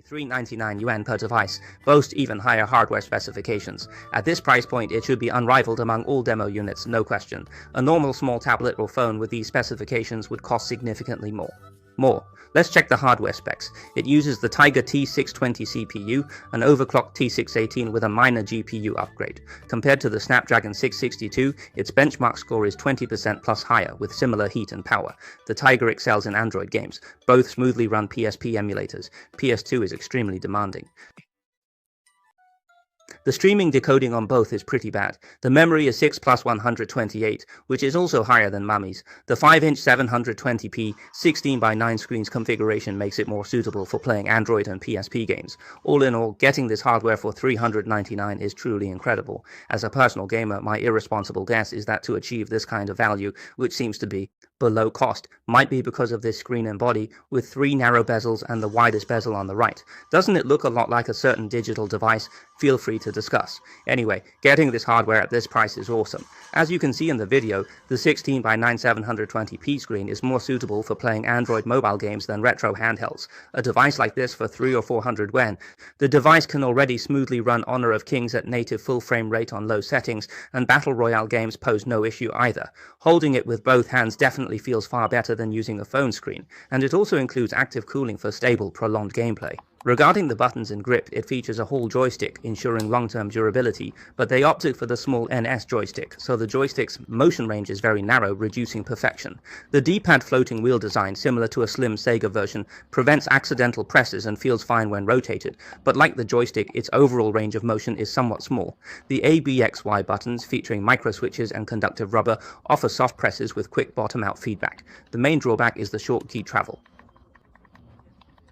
399 yuan per device, boast even higher hardware specifications. At this price point, it should be unrivaled among all demo units, no question. A normal small tablet or phone with these specifications would cost significantly more. Let's check the hardware specs. It uses the Tiger T620 CPU, an overclocked T618 with a minor GPU upgrade. Compared to the Snapdragon 662, its benchmark score is 20% plus higher, with similar heat and power. The Tiger excels in Android games. Both smoothly run PSP emulators. PS2 is extremely demanding. The streaming decoding on both is pretty bad. The memory is 6 plus 128, which is also higher than Mummy's. The 5-inch 720p 16:9 screens configuration makes it more suitable for playing Android and PSP games. All in all, getting this hardware for $399 is truly incredible. As a personal gamer, my irresponsible guess is that to achieve this kind of value, which seems to be below cost, might be because of this screen and body with 3 narrow bezels and the widest bezel on the right. Doesn't it look a lot like a certain digital device? Feel free to discuss. Anyway, getting this hardware at this price is awesome. As you can see in the video, the 16:9 720p screen is more suitable for playing Android mobile games than retro handhelds. A device like this for 300 or 400 yuan. The device can already smoothly run Honor of Kings at native full frame rate on low settings, and Battle Royale games pose no issue either. Holding it with both hands definitely feels far better than using a phone screen, and it also includes active cooling for stable, prolonged gameplay. Regarding the buttons and grip, it features a whole joystick, ensuring long-term durability, but they opted for the small NS joystick, so the joystick's motion range is very narrow, reducing perfection. The D-pad floating wheel design, similar to a slim Sega version, prevents accidental presses and feels fine when rotated, but like the joystick, its overall range of motion is somewhat small. The A, B, X, Y buttons, featuring micro switches and conductive rubber, offer soft presses with quick bottom-out feedback. The main drawback is the short key travel.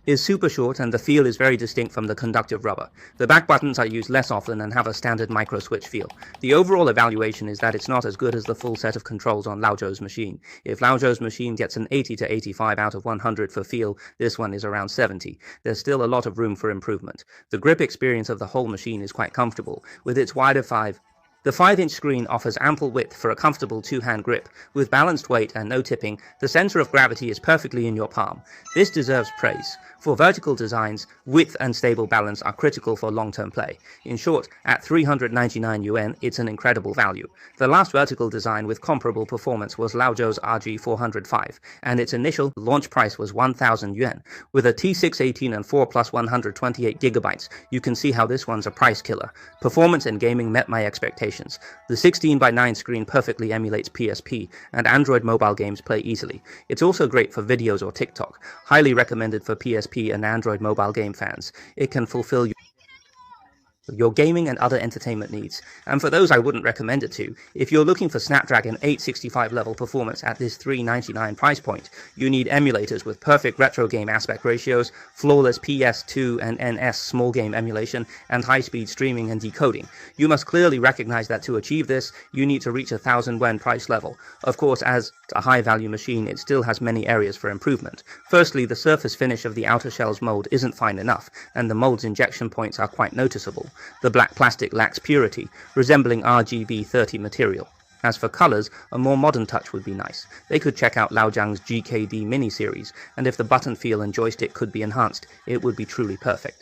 Is super short and the feel is very distinct from the conductive rubber. The back buttons are used less often and have a standard micro switch feel. The overall evaluation is that it's not as good as the full set of controls on Laozhou's machine. If Laozhou's machine gets an 80 to 85 out of 100 for feel, this one is around 70. There's still a lot of room for improvement. The grip experience of the whole machine is quite comfortable, with its wider 5-inch screen offers ample width for a comfortable two-hand grip. With balanced weight and no tipping, the center of gravity is perfectly in your palm. This deserves praise. For vertical designs, width and stable balance are critical for long-term play. In short, at 399 yuan, it's an incredible value. The last vertical design with comparable performance was Laozhou's RG405, and its initial launch price was 1,000 yuan. With a T618 and 4 plus 128 gigabytes, you can see how this one's a price killer. Performance and gaming met my expectations. The 16:9 screen perfectly emulates PSP, and Android mobile games play easily. It's also great for videos or TikTok. Highly recommended for PSP and Android mobile game fans. It can fulfill your gaming and other entertainment needs. And for those I wouldn't recommend it to, if you're looking for Snapdragon 865 level performance at this $399 price point, you need emulators with perfect retro game aspect ratios, flawless PS2 and NS small game emulation, and high-speed streaming and decoding. You must clearly recognize that to achieve this, you need to reach 1,000 yuan price level. Of course, as a high-value machine, it still has many areas for improvement. Firstly, the surface finish of the outer shell's mold isn't fine enough, and the mold's injection points are quite noticeable. The black plastic lacks purity, resembling RGB 30 material. As for colors, a more modern touch would be nice. They could check out Laojiang's GKD mini series, and if the button feel and joystick could be enhanced, it would be truly perfect.